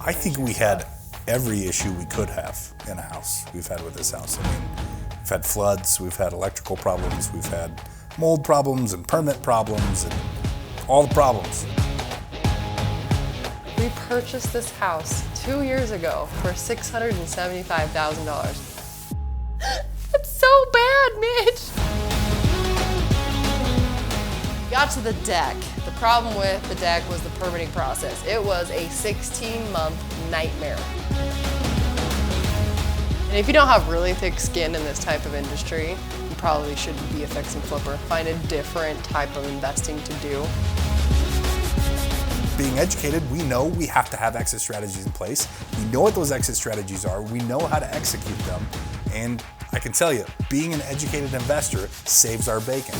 I think we had every issue we could have in a house we've had with this house. I mean, we've had floods, we've had electrical problems, we've had mold problems and permit problems and all the problems. We purchased this house 2 years ago for $675,000. That's so bad, Mitch. Got to the deck. The problem with the deck was the permitting process. It was a 16-month nightmare. And if you don't have really thick skin in this type of industry, you probably shouldn't be a fix and flipper. Find a different type of investing to do. Being educated, we know we have to have exit strategies in place. We know what those exit strategies are. We know how to execute them. And I can tell you, being an educated investor saves our bacon.